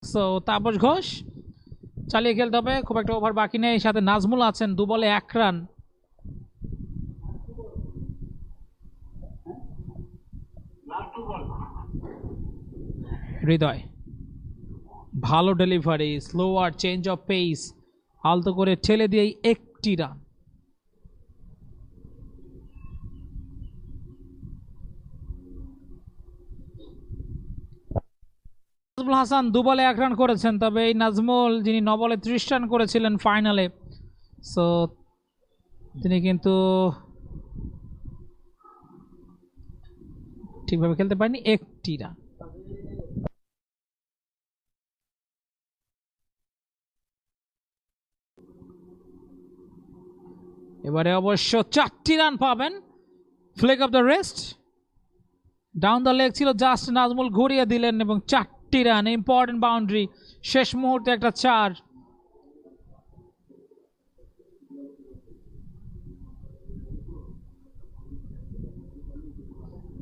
So Tapas Ghosh চালিয়ে খেলতে হবে, খুব একটা ওভার বাকি নেই। সাথে নাজমুল আছেন, 2 বলে 1 রান। হৃদয় ভালো delivery, slower change of pace, আলতো করে ঠেলে দিয়েই 1টি রান। নাজমুল হাসান 2 বলে 1 রান করেছেন, তবে এই নাজমুল যিনি 9 বলে 30 রান করেছিলেন ফাইনালে, সো তিনি কিন্তু ঠিকভাবে খেলতে পারেনি, 1টি রান। এবারে অবশ্য 4টি রান পাবেন। Flick off the wrist, down the leg ছিল, জাস্ট নাজমুল ঘুরিয়ে দিলেন এবং 4টি রান। ইম্পর্টেন্ট বাউন্ডারি, শেষ মুহূর্তে একটা 4।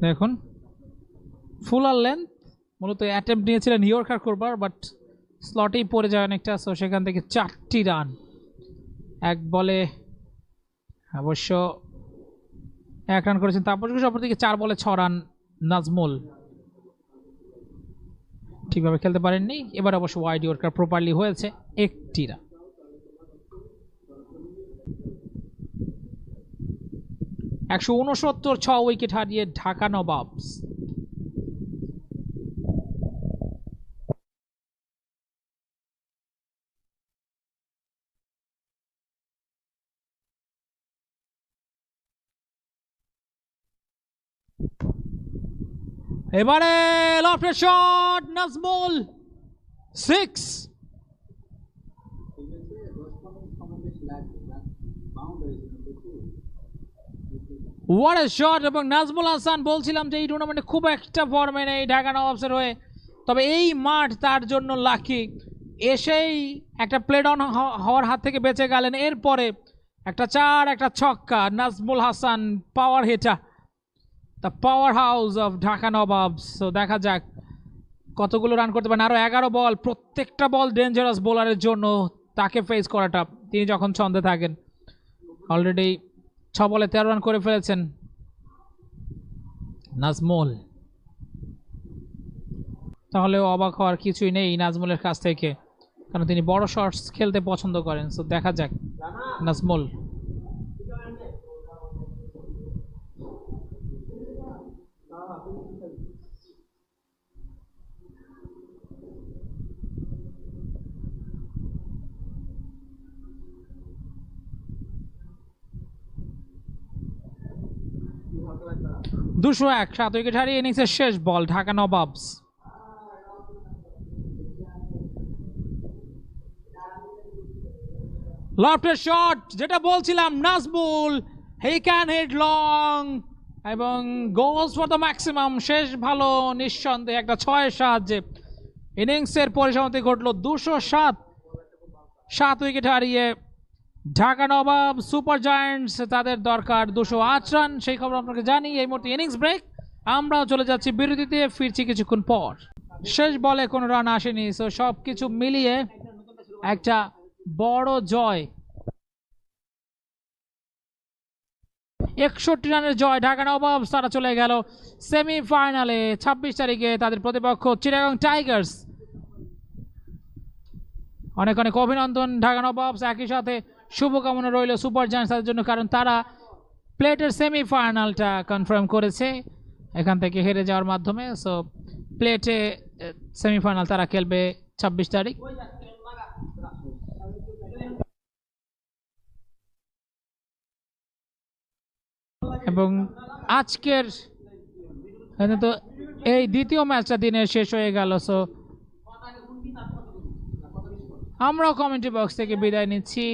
দেখুন ফুলার লেন্থ, মূলত অ্যাটেম্প নিয়েছিলেন ইয়র্কার করবার, বাট স্লটেই পড়ে যায় অনেকটা। সো সেখান থেকে 4টি রান 1 বলে, অবশ্য 1 রান করেছেন তাপস ঘোষ, অপরদিকে 4 বলে 6 রান নাজমুল। ঠিকভাবে খেলতে পারেননি। এবার অবশ্য ওয়াইড ইয়র্কার প্রপারলি হয়েছে, 1টি রান। $169, 6 উইকেট হারিয়ে ঢাকা নবাবস। এবারে lofted shot, Nazmul 6। What a shot! এবং নাজমুল হাসান বলছিলাম যে এই টুর্নামেন্টে খুব একটা ফর্মে নেই ঢাকা নবাবসের হয়ে, তবে এই মাঠ তার জন্য লাকি। এসেই একটা প্লেড অন হওয়ার হাত থেকে বেঁচে গেলেন, এরপরে একটা 4 একটা ছক্কা। Nazmul Hasan power hitter, the power house of Dhaka Nawabs. তো দেখা যাক কতগুলো রান করতে পারেন। আরও 11 বল, প্রত্যেকটা বল ডেঞ্জারাস বোলারের জন্য, তাকে ফেস করাটা, তিনি যখন ছন্দে থাকেন। অলরেডি 6 বলে 13 রান করে ফেলেছেন নাজমুল। তাহলেও অবাক হওয়ার কিছুই নেই নাজমুলের কাছ থেকে, কারণ তিনি বড় শটস খেলতে পছন্দ করেন। সো দেখা যাক নাজমুল। দুশো 1, 7 উইকেট হারিয়ে ইনিংসের শেষ ball Dhaka Nawabs. Lofted shot, যেটা বলছিলাম, Najmul he can hit long এবং গোস ফর দ্য ম্যাক্সিমাম। শেষ ভালো, নিঃসন্দেহে একটা 6-এর সাহায্যে ইনিংসের পরিসমাপ্তি ঘটলো। 207, 7 উইকেট হারিয়ে ঢাকা নবাব সুপার জায়ান্টস, তাদের দরকার 208 রান। সেই খবর আপনাকে জানি। এই মুহূর্তে ইনিংস ব্রেক, আমরাও চলে যাচ্ছি বিরতিতে, ফিরছি কিছুক্ষণ পর। শেষ বলে কোনো রান আসেনি, সো সব কিছু মিলিয়ে একটা বড় জয়, 61 রানের জয় ঢাকা নবাবস। তারা চলে গেল সেমিফাইনালে। 26 তারিখে তাদের প্রতিপক্ষ চিটাগং টাইগার্স। অনেক অনেক অভিনন্দন ঢাকা নবাবস, একই সাথে শুভকামনা রইল সুপার জায়ান্টসের জন্য, কারণ তারা প্লেটের সেমিফাইনালটা কনফার্ম করেছে এখান থেকে হেরে যাওয়ার মাধ্যমে। সো প্লেটে সেমিফাইনাল তারা খেলবে 26 তারিখ। এবং আজকের তো এই দ্বিতীয় ম্যাচটা দিনে শেষ হয়ে গেল। সো আমরাও কমেন্ট্রি বক্স থেকে বিদায় নিচ্ছি।